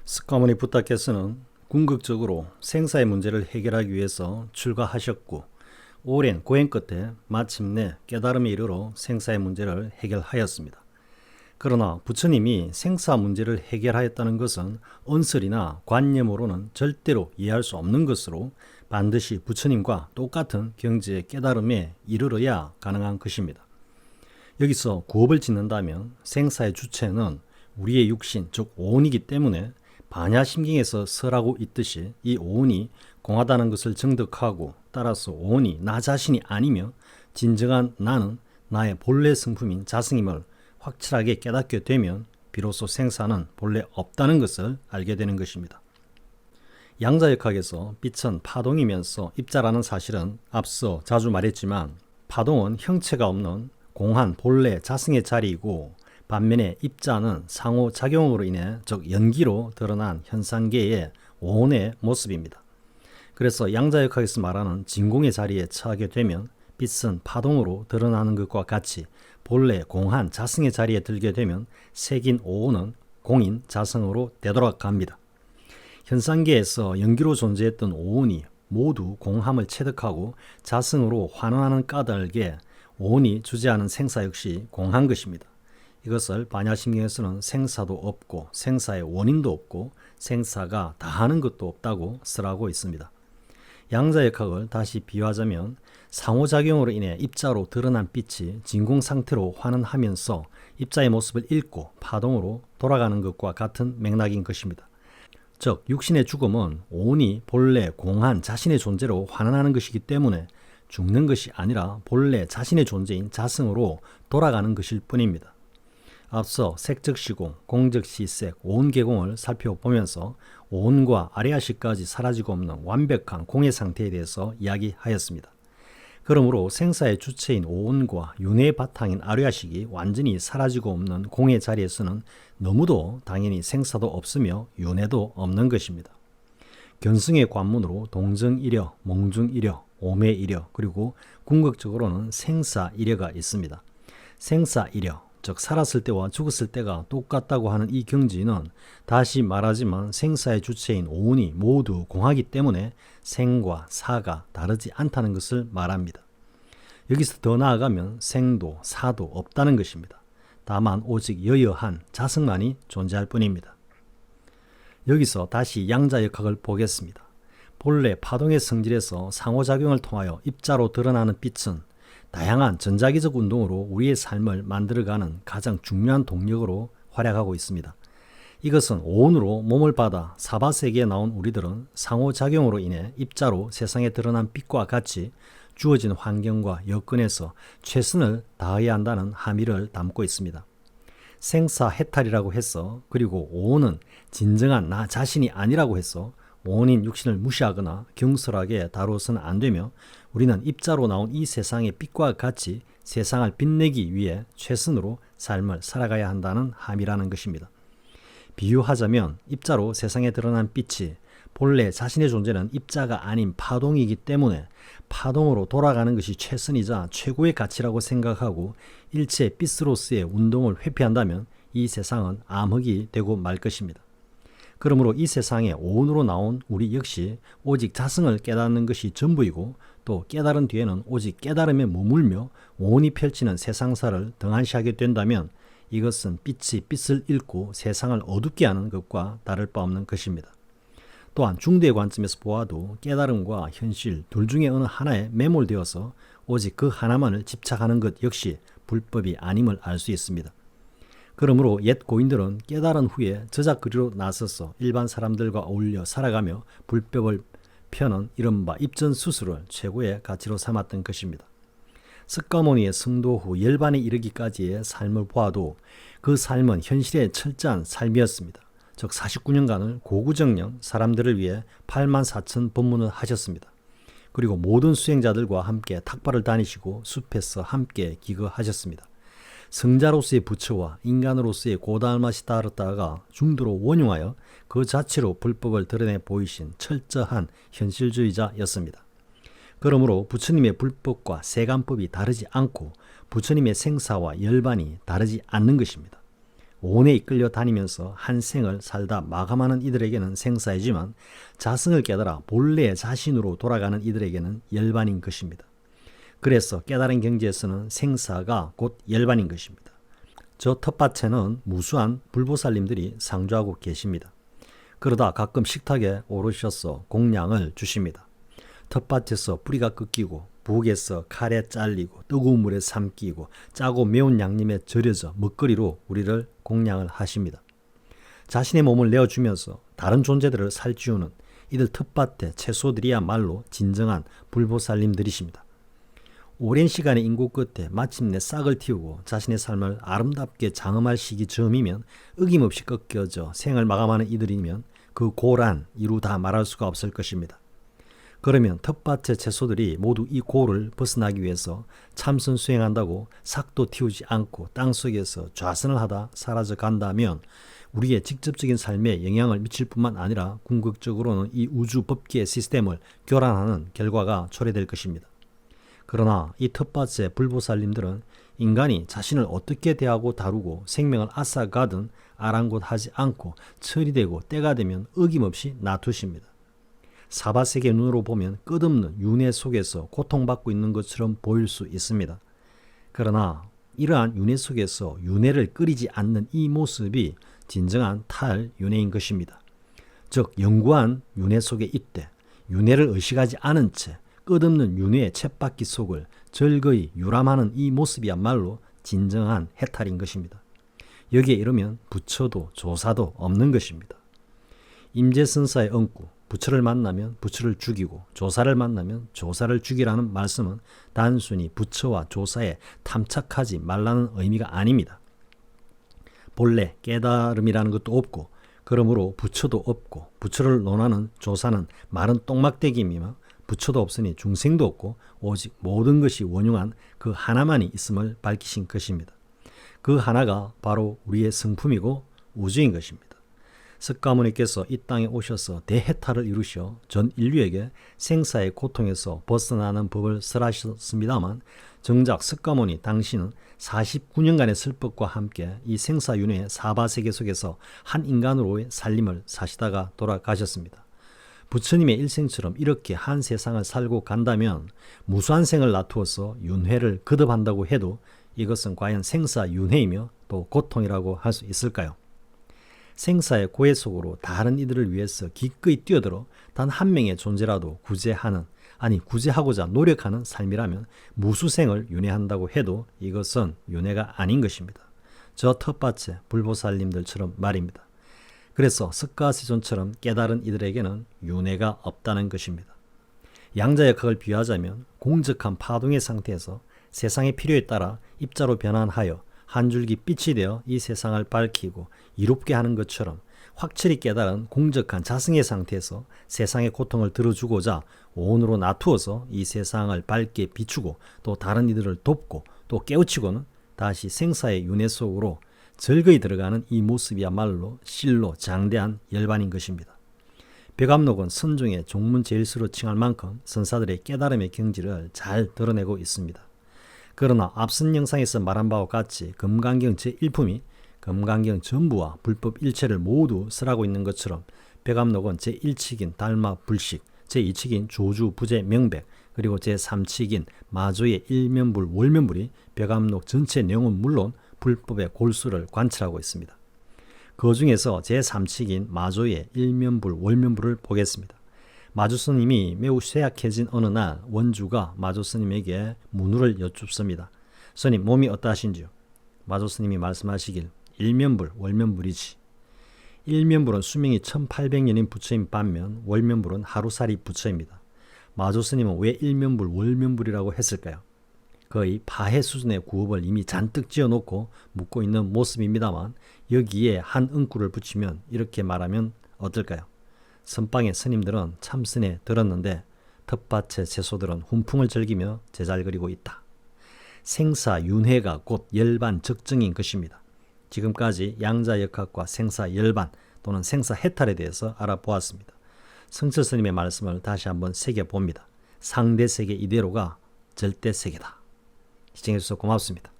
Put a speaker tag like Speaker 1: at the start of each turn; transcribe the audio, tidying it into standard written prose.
Speaker 1: 스카모니 부타께서는 궁극적으로 생사의 문제를 해결하기 위해서 출가하셨고 오랜 고행 끝에 마침내 깨달음에 이르러 생사의 문제를 해결하였습니다. 그러나 부처님이 생사 문제를 해결하였다는 것은 언설이나 관념으로는 절대로 이해할 수 없는 것으로 반드시 부처님과 똑같은 경지의 깨달음에 이르러야 가능한 것입니다. 여기서 구업을 짓는다면 생사의 주체는 우리의 육신 즉 오온이기 때문에 반야심경에서 설하고 있듯이 이 오온이 공하다는 것을 정득하고 따라서 오온이 나 자신이 아니며 진정한 나는 나의 본래 성품인 자성임을 확실하게 깨닫게 되면 비로소 생사는 본래 없다는 것을 알게 되는 것입니다. 양자역학에서 빛은 파동이면서 입자라는 사실은 앞서 자주 말했지만 파동은 형체가 없는 공한 본래 자성의 자리이고 반면에 입자는 상호작용으로 인해 즉 연기로 드러난 현상계의 오온의 모습입니다. 그래서 양자역학에서 말하는 진공의 자리에 처하게 되면 빛은 파동으로 드러나는 것과 같이 본래 공한 자성의 자리에 들게 되면 색인 오온은 공인 자성으로 되돌아갑니다. 현상계에서 연기로 존재했던 오온이 모두 공함을 체득하고 자성으로 환원하는 까닭에 오온이 주재하는 생사 역시 공한 것입니다. 이것을 반야심경에서는 생사도 없고 생사의 원인도 없고 생사가 다하는 것도 없다고 설하고 있습니다. 양자역학을 다시 비유하자면 상호작용으로 인해 입자로 드러난 빛이 진공 상태로 환원하면서 입자의 모습을 잃고 파동으로 돌아가는 것과 같은 맥락인 것입니다. 즉 육신의 죽음은 오온이 본래 공한 자신의 존재로 환원하는 것이기 때문에 죽는 것이 아니라 본래 자신의 존재인 자성으로 돌아가는 것일 뿐입니다. 앞서 색즉시공, 공즉시색, 오온계공을 살펴보면서 오온과 아레아시까지 사라지고 없는 완벽한 공의 상태에 대해서 이야기하였습니다. 그러므로 생사의 주체인 오온과 윤회의 바탕인 아레아식이 완전히 사라지고 없는 공의 자리에서는 너무도 당연히 생사도 없으며 윤회도 없는 것입니다. 견승의 관문으로 동정이려, 몽중이려, 오매이려 그리고 궁극적으로는 생사이려가 있습니다. 생사이려 즉 살았을 때와 죽었을 때가 똑같다고 하는 이 경지는 다시 말하지만 생사의 주체인 오온이 모두 공하기 때문에 생과 사가 다르지 않다는 것을 말합니다. 여기서 더 나아가면 생도 사도 없다는 것입니다. 다만 오직 여여한 자성만이 존재할 뿐입니다. 여기서 다시 양자역학을 보겠습니다. 본래 파동의 성질에서 상호작용을 통하여 입자로 드러나는 빛은 다양한 전자기적 운동으로 우리의 삶을 만들어가는 가장 중요한 동력으로 활약하고 있습니다. 이것은 오온으로 몸을 받아 사바세계에 나온 우리들은 상호작용으로 인해 입자로 세상에 드러난 빛과 같이 주어진 환경과 여건에서 최선을 다해야 한다는 함의를 담고 있습니다. 생사해탈이라고 해서 그리고 오온은 진정한 나 자신이 아니라고 해서 오온인 육신을 무시하거나 경솔하게 다루어서는 안 되며 우리는 입자로 나온 이 세상의 빛과 같이 세상을 빛내기 위해 최선으로 삶을 살아가야 한다는 함이라는 것입니다. 비유하자면 입자로 세상에 드러난 빛이 본래 자신의 존재는 입자가 아닌 파동이기 때문에 파동으로 돌아가는 것이 최선이자 최고의 가치라고 생각하고 일체 빛으로서의 운동을 회피한다면 이 세상은 암흑이 되고 말 것입니다. 그러므로 이 세상에 오온으로 나온 우리 역시 오직 자성을 깨닫는 것이 전부이고 또 깨달은 뒤에는 오직 깨달음에 머물며 오온이 펼치는 세상사를 등한시하게 된다면 이것은 빛이 빛을 잃고 세상을 어둡게 하는 것과 다를 바 없는 것입니다. 또한 중대의 관점에서 보아도 깨달음과 현실 둘 중에 어느 하나에 매몰되어서 오직 그 하나만을 집착하는 것 역시 불법이 아님을 알 수 있습니다. 그러므로 옛 고인들은 깨달은 후에 저작거리로 나서서 일반 사람들과 어울려 살아가며 불법을 펴는 이른바 입전수술을 최고의 가치로 삼았던 것입니다. 석가모니의 성도 후 열반에 이르기까지의 삶을 보아도 그 삶은 현실의 철저한 삶이었습니다. 즉 49년간을 고구정령 사람들을 위해 84,000 법문을 하셨습니다. 그리고 모든 수행자들과 함께 탁발을 다니시고 숲에서 함께 기거하셨습니다. 성자로서의 부처와 인간으로서의 고단한 맛이 다르다가 중도로 원용하여 그 자체로 불법을 드러내 보이신 철저한 현실주의자였습니다. 그러므로 부처님의 불법과 세간법이 다르지 않고 부처님의 생사와 열반이 다르지 않는 것입니다. 오온에 이끌려 다니면서 한 생을 살다 마감하는 이들에게는 생사이지만 자승을 깨달아 본래의 자신으로 돌아가는 이들에게는 열반인 것입니다. 그래서 깨달은 경지에서는 생사가 곧 열반인 것입니다. 저 텃밭에는 무수한 불보살님들이 상주하고 계십니다. 그러다 가끔 식탁에 오르셔서 공양을 주십니다. 텃밭에서 뿌리가 꺾이고 북에서 칼에 잘리고 뜨거운 물에 삼키고 짜고 매운 양념에 절여져 먹거리로 우리를 공양을 하십니다. 자신의 몸을 내어주면서 다른 존재들을 살찌우는 이들 텃밭의 채소들이야말로 진정한 불보살님들이십니다. 오랜 시간의 인고 끝에 마침내 싹을 틔우고 자신의 삶을 아름답게 장엄할 시기 즈음이면 어김없이 꺾여져 생을 마감하는 이들이면 그 고란 이루 다 말할 수가 없을 것입니다. 그러면 텃밭의 채소들이 모두 이 고를 벗어나기 위해서 참선 수행한다고 싹도 틔우지 않고 땅속에서 좌선을 하다 사라져 간다면 우리의 직접적인 삶에 영향을 미칠 뿐만 아니라 궁극적으로는 이 우주 법계의 시스템을 교란하는 결과가 초래될 것입니다. 그러나 이 텃밭의 불보살님들은 인간이 자신을 어떻게 대하고 다루고 생명을 앗아가든 아랑곳하지 않고 처리되고 때가 되면 어김없이 놔두십니다. 사바세계 눈으로 보면 끝없는 윤회 속에서 고통받고 있는 것처럼 보일 수 있습니다. 그러나 이러한 윤회 속에서 윤회를 끓이지 않는 이 모습이 진정한 탈윤회인 것입니다. 즉 영구한 윤회 속에 있되 윤회를 의식하지 않은 채 끝없는 윤회의 쳇바퀴 속을 즐거이 유람하는 이 모습이야말로 진정한 해탈인 것입니다. 여기에 이르면 부처도 조사도 없는 것입니다. 임재선사의 엉구 부처를 만나면 부처를 죽이고 조사를 만나면 조사를 죽이라는 말씀은 단순히 부처와 조사에 탐착하지 말라는 의미가 아닙니다. 본래 깨달음이라는 것도 없고 그러므로 부처도 없고 부처를 논하는 조사는 마른 똥막대기이며 부처도 없으니 중생도 없고 오직 모든 것이 원흉한 그 하나만이 있음을 밝히신 것입니다. 그 하나가 바로 우리의 성품이고 우주인 것입니다. 석가모니께서 이 땅에 오셔서 대해탈을 이루셔 전 인류에게 생사의 고통에서 벗어나는 법을 설하셨습니다만 정작 석가모니 당신은 49년간의 슬픔과 함께 이 생사윤회의 사바세계 속에서 한 인간으로의 살림을 사시다가 돌아가셨습니다. 부처님의 일생처럼 이렇게 한 세상을 살고 간다면 무수한 생을 놔두어서 윤회를 거듭한다고 해도 이것은 과연 생사윤회이며 또 고통이라고 할 수 있을까요? 생사의 고해 속으로 다른 이들을 위해서 기꺼이 뛰어들어 단 한 명의 존재라도 구제하는, 아니 구제하고자 노력하는 삶이라면 무수생을 윤회한다고 해도 이것은 윤회가 아닌 것입니다. 저 텃밭의 불보살님들처럼 말입니다. 그래서 석가시존처럼 깨달은 이들에게는 윤회가 없다는 것입니다. 양자역학을 비유하자면 공적한 파동의 상태에서 세상의 필요에 따라 입자로 변환하여 한 줄기 빛이 되어 이 세상을 밝히고 이롭게 하는 것처럼 확실히 깨달은 공적한 자승의 상태에서 세상의 고통을 들어주고자 온으로 놔두어서 이 세상을 밝게 비추고 또 다른 이들을 돕고 또 깨우치고는 다시 생사의 윤회 속으로 즐거이 들어가는 이 모습이야말로 실로 장대한 열반인 것입니다. 벽암록은 선종의 종문제일수로 칭할 만큼 선사들의 깨달음의 경지를 잘 드러내고 있습니다. 그러나 앞선 영상에서 말한 바와 같이 금강경 제1품이 금강경 전부와 불법 일체를 모두 설하고 있는 것처럼 벽암록은 제1칙인 달마 불식, 제2칙인 조주 부재 명백, 그리고 제3칙인 마조의 일면불 월면불이 벽암록 전체 내용은 물론 불법의 골수를 관찰하고 있습니다. 그 중에서 제3칙인 마조의 일면불 월면불을 보겠습니다. 마조스님이 매우 쇠약해진 어느 날 원주가 마조스님에게 문의를 여쭙습니다. 스님 몸이 어떠하신지요? 마조스님이 말씀하시길 일면불 월면불이지. 일면불은 수명이 1800년인 부처인 반면 월면불은 하루살이 부처입니다. 마조스님은 왜 일면불 월면불이라고 했을까요? 거의 파해 수준의 구업을 이미 잔뜩 지어놓고 묻고 있는 모습입니다만 여기에 한 응구를 붙이면 이렇게 말하면 어떨까요? 선방의 스님들은 참선에 들었는데 텃밭의 채소들은 훈풍을 즐기며 제잘 그리고 있다. 생사윤회가 곧 열반 적정인 것입니다. 지금까지 양자역학과 생사열반 또는 생사해탈에 대해서 알아보았습니다. 성철 스님의 말씀을 다시 한번 새겨봅니다. 상대세계 이대로가 절대세계다. 시청해주셔서 고맙습니다.